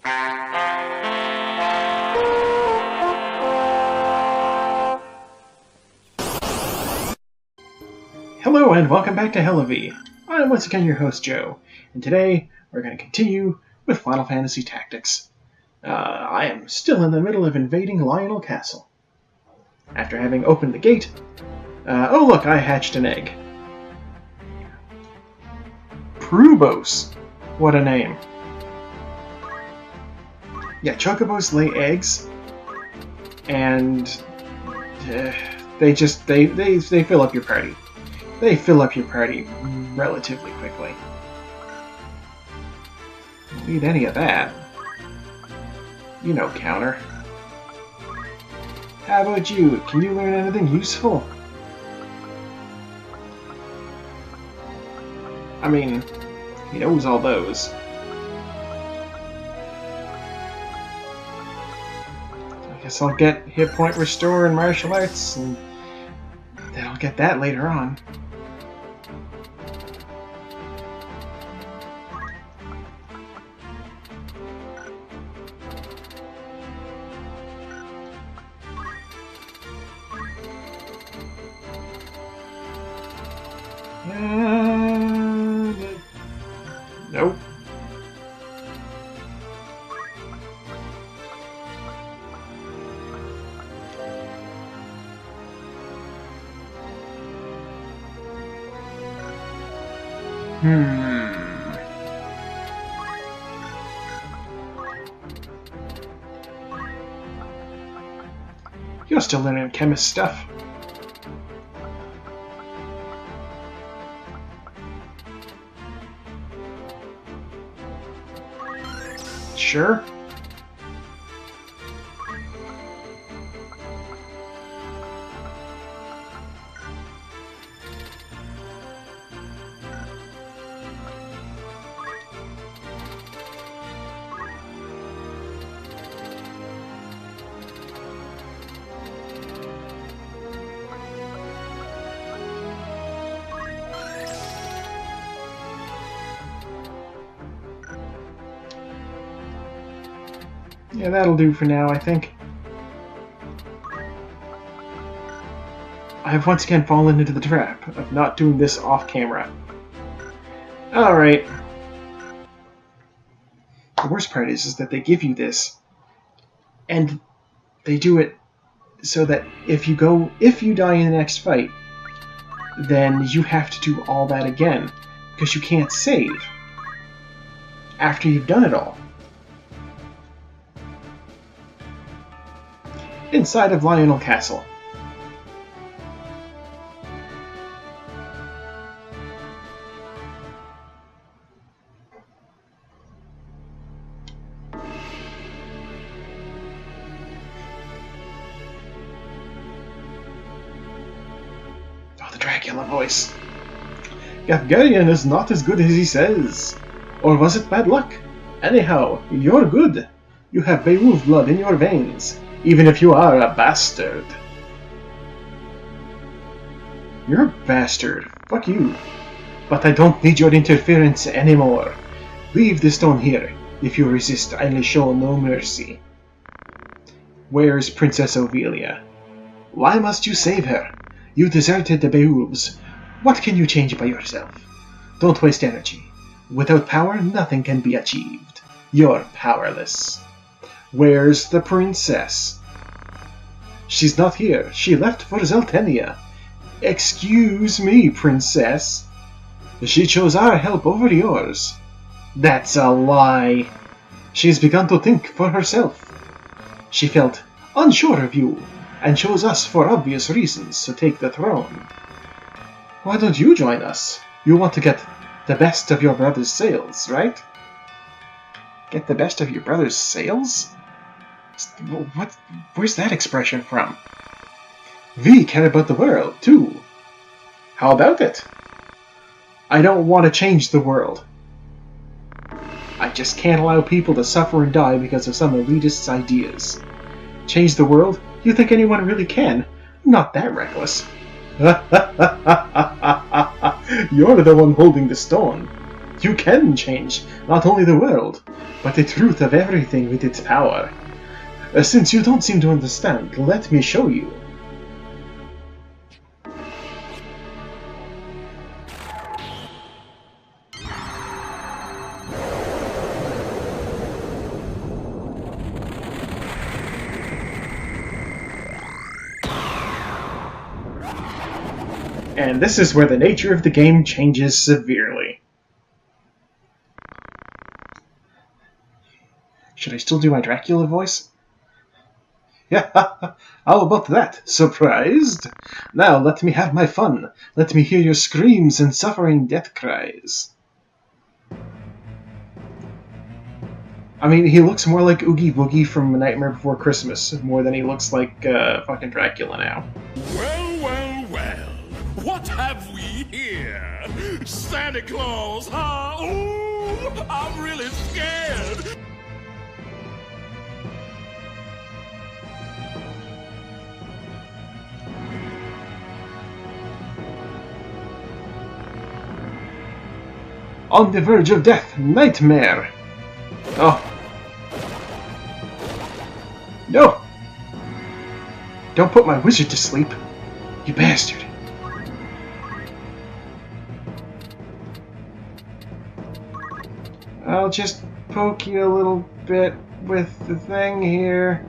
Hello and welcome back to Hellav. I'm once again your host Joe, and today we're going to continue with Final Fantasy Tactics. I am still in the middle of invading Lionel Castle. After having opened the gate, oh look, I hatched an egg. Prubos, what a name. Yeah, chocobos lay eggs, and they fill up your party. They fill up your party relatively quickly. Don't need any of that. You know, counter. How about you? Can you learn anything useful? I mean, he knows all those. I guess I'll get hit point restore and martial arts, and then I'll get that later on. Nope. You're still learning chemist stuff. Sure. Yeah, that'll do for now, I think. I have once again fallen into the trap of not doing this off-camera. Alright. The worst part is that they give you this, and they do it so that if you die in the next fight, then you have to do all that again, because you can't save after you've done it all. Inside of Lionel Castle. Oh, the Dracula voice. Gafgarian is not as good as he says. Or was it bad luck? Anyhow, you're good. You have Beowulf blood in your veins. Even if you are a bastard. You're a bastard. Fuck you. But I don't need your interference anymore. Leave the stone here. If you resist, I'll show no mercy. Where's Princess Ophelia? Why must you save her? You deserted the Beowulfs. What can you change by yourself? Don't waste energy. Without power, nothing can be achieved. You're powerless. Where's the princess? She's not here. She left for Zeltenia. Excuse me, princess. She chose our help over yours. That's a lie. She's begun to think for herself. She felt unsure of you, and chose us for obvious reasons to take the throne. Why don't you join us? You want to get the best of your brother's sales, right? Get the best of your brother's sales? What? Where's that expression from? We care about the world, too. How about it? I don't want to change the world. I just can't allow people to suffer and die because of some elitist's ideas. Change the world? You think anyone really can? I'm not that reckless. You're the one holding the stone. You can change not only the world, but the truth of everything with its power. Since you don't seem to understand, let me show you. And this is where the nature of the game changes severely. Should I still do my Dracula voice? Yeah, how about that? Surprised? Now let me have my fun. Let me hear your screams and suffering death cries. I mean, he looks more like Oogie Boogie from A Nightmare Before Christmas, more than he looks like fucking Dracula now. Well, well, well. What have we here? Santa Claus, huh? Ooh, I'm really scared. On the verge of death, nightmare! Oh. No! Don't put my wizard to sleep, you bastard. I'll just poke you a little bit with the thing here.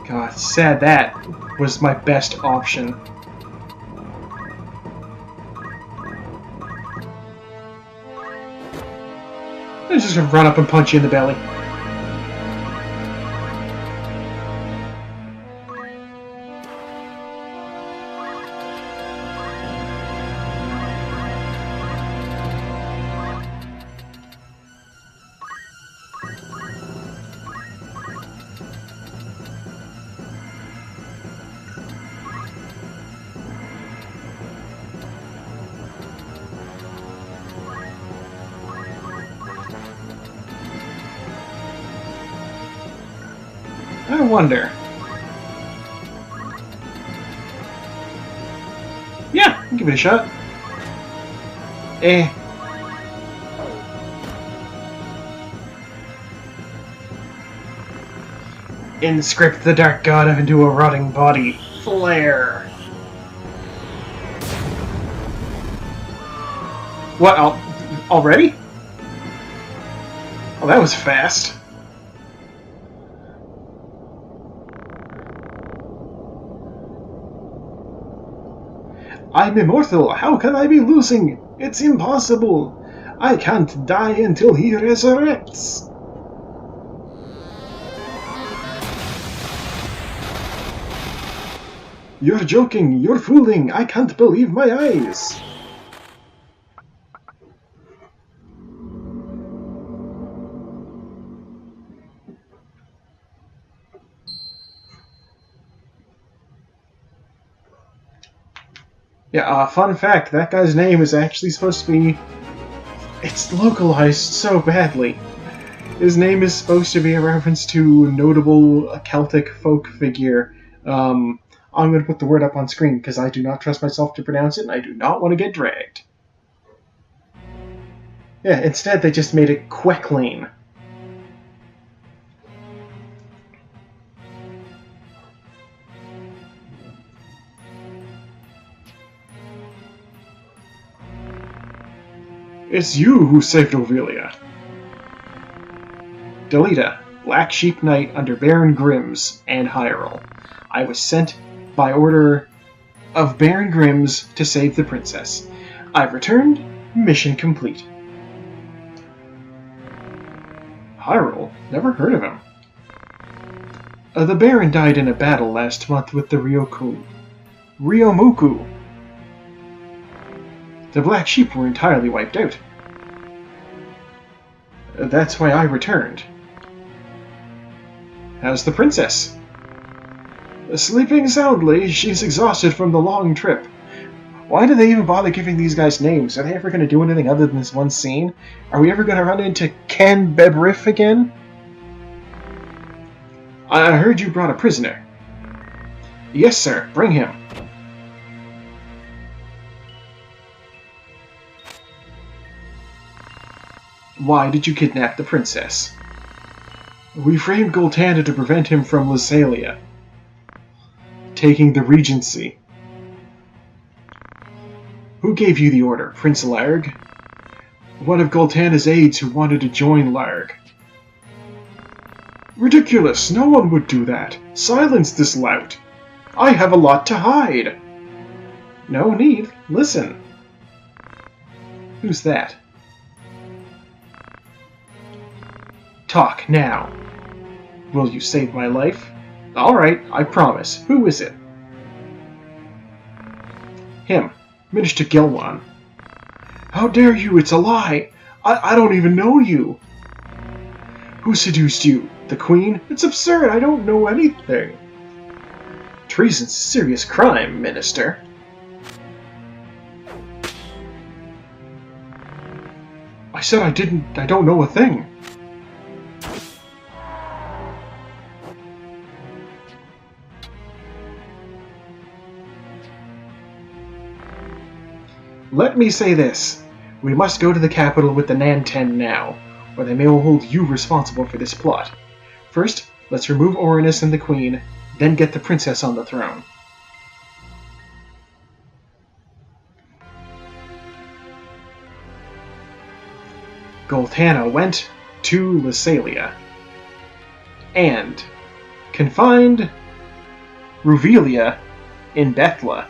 God, sad that was my best option. I'm just gonna run up and punch you in the belly. I wonder. Yeah, I'll give it a shot. Inscript the Dark God into a rotting body. Flare. What? Already? Oh, that was fast. I'm immortal. How can I be losing? It's impossible. I can't die until he resurrects. You're joking. You're fooling. I can't believe my eyes. Yeah, fun fact, that guy's name is actually supposed to be... It's localized so badly. His name is supposed to be a reference to a notable Celtic folk figure. I'm going to put the word up on screen because I do not trust myself to pronounce it and I do not want to get dragged. Yeah, instead they just made it Quecklane. It's you who saved Ovelia. Delita, Black Sheep Knight under Baron Grimms and Hyrule. I was sent by order of Baron Grimms to save the princess. I've returned, mission complete. Hyrule? Never heard of him. The Baron died in a battle last month with the Ryomuku. The Black Sheep were entirely wiped out. That's why I returned. How's the princess? Sleeping soundly. She's exhausted from the long trip. Why do they even bother giving these guys names? Are they ever going to do anything other than this one scene? Are we ever going to run into Ken Bebriff again? I heard you brought a prisoner. Yes, sir. Bring him. Why did you kidnap the princess? We framed Goltanda to prevent him from Lysalia taking the regency. Who gave you the order? Prince Larg? One of Goltanda's aides who wanted to join Larg. Ridiculous! No one would do that! Silence this lout! I have a lot to hide! No need. Listen. Who's that? Talk now. Will you save my life? Alright, I promise. Who is it? Him. Minister Gilwan. How dare you? It's a lie! I don't even know you! Who seduced you? The Queen? It's absurd! I don't know anything! Treason's a serious crime, Minister. I said I don't know a thing. Let me say this. We must go to the capital with the Nanten now, or they may hold you responsible for this plot. First, let's remove Orinus and the Queen, then get the princess on the throne. Goltanda went to Lysalia and confined Ruvelia in Bethla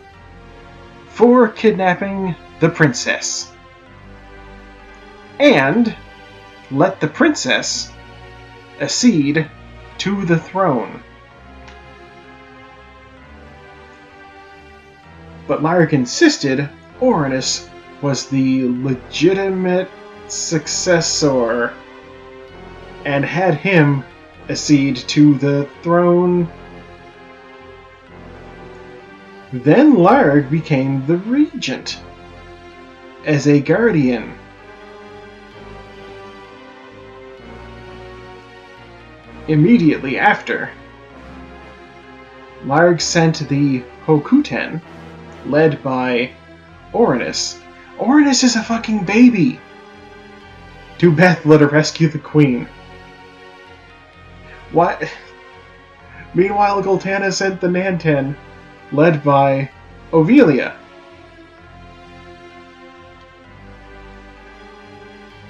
for kidnapping the princess, and let the princess accede to the throne. But Larg insisted Orinus was the legitimate successor and had him accede to the throne. Then Larg became the regent as a guardian. Immediately after, Larg sent the Hokuten, led by Orinus. Orinus is a fucking baby! To Bethla to rescue the Queen. What? Meanwhile, Goltanda sent the Nanten, led by Ovelia.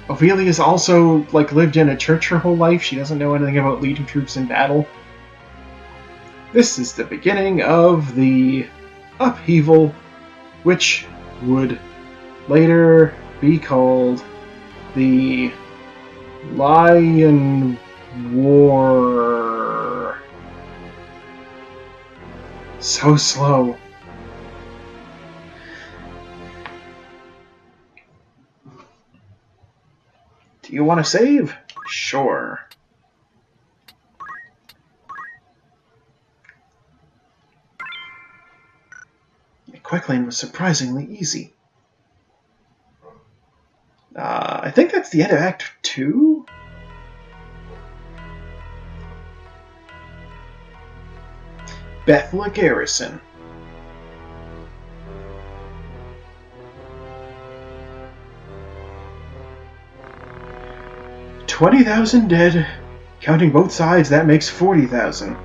Ovelia's also, lived in a church her whole life. She doesn't know anything about leading troops in battle. This is the beginning of the upheaval, which would later be called the Lion War. So slow. Do you want to save? Sure. Quicklane was surprisingly easy. I think that's the end of Act 2? Bethla Garrison. $20,000 dead. Counting both sides, that makes 40,000.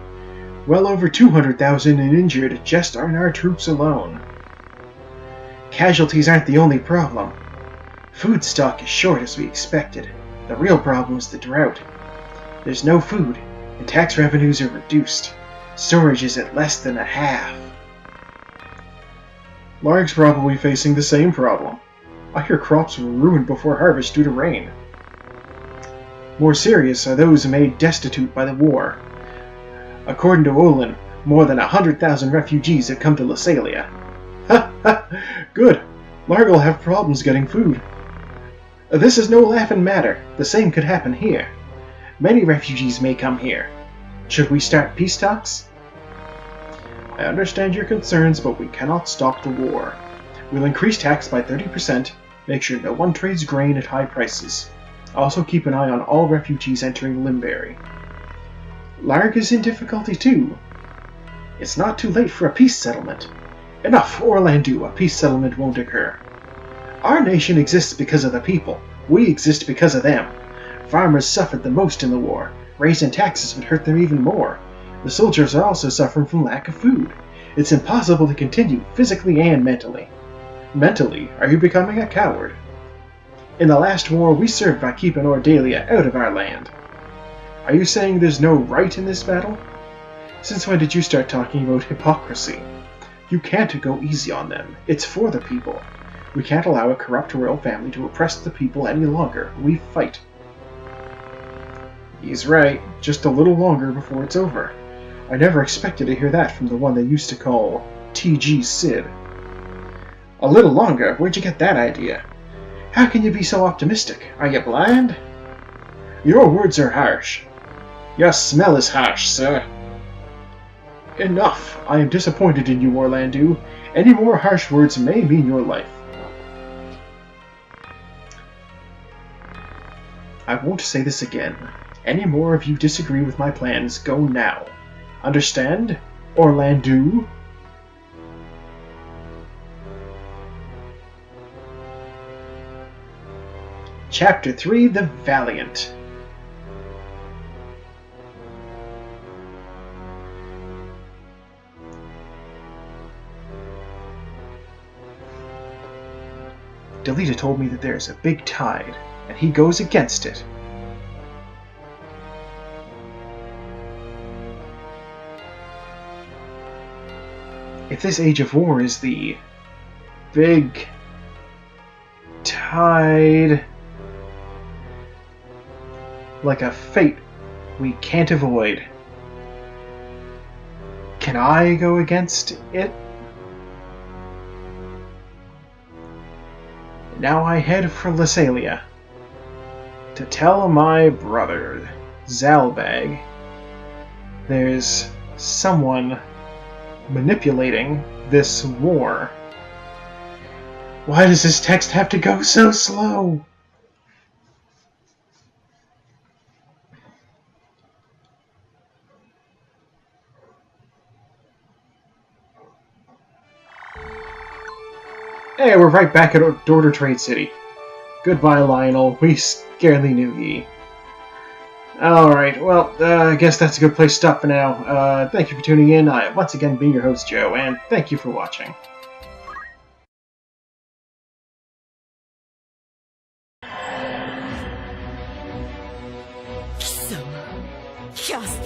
Well over 200,000 in injured just on our troops alone. Casualties aren't the only problem. Food stock is short as we expected. The real problem is the drought. There's no food, and tax revenues are reduced. Storage is at less than a half. Larg's probably facing the same problem. I hear crops were ruined before harvest due to rain. More serious are those made destitute by the war. According to Olin, more than 100,000 refugees have come to Lysalia. Ha ha! Good! Larg will have problems getting food. This is no laughing matter. The same could happen here. Many refugees may come here. Should we start peace talks? I understand your concerns, but we cannot stop the war. We'll increase tax by 30%, make sure no one trades grain at high prices. Also keep an eye on all refugees entering Limberry. Larg is in difficulty too. It's not too late for a peace settlement. Enough, Orlandu, a peace settlement won't occur. Our nation exists because of the people. We exist because of them. Farmers suffered the most in the war. Raising taxes would hurt them even more. The soldiers are also suffering from lack of food. It's impossible to continue, physically and mentally. Mentally, are you becoming a coward? In the last war, we served by keeping Ordalia out of our land. Are you saying there's no right in this battle? Since when did you start talking about hypocrisy? You can't go easy on them. It's for the people. We can't allow a corrupt royal family to oppress the people any longer. We fight. He's right. Just a little longer before it's over. I never expected to hear that from the one they used to call T.G. Sid. A little longer? Where'd you get that idea? How can you be so optimistic? Are you blind? Your words are harsh. Your smell is harsh, sir. Enough. I am disappointed in you, Orlandu. Any more harsh words may mean your life. I won't say this again. Any more of you disagree with my plans, go now. Understand? Orlandu? Chapter 3, The Valiant. Delita told me that there's a big tide, and he goes against it. If this age of war is the big tide, like a fate we can't avoid, can I go against it? Now I head for Lysalia to tell my brother, Zalbag, there's someone manipulating this war. Why does this text have to go so slow? Hey, we're right back at Dorder Trade City. Goodbye, Lionel. We scarcely knew ye. Alright, well, I guess that's a good place to stop for now. Thank you for tuning in. I once again being your host, Joe, and thank you for watching. So, just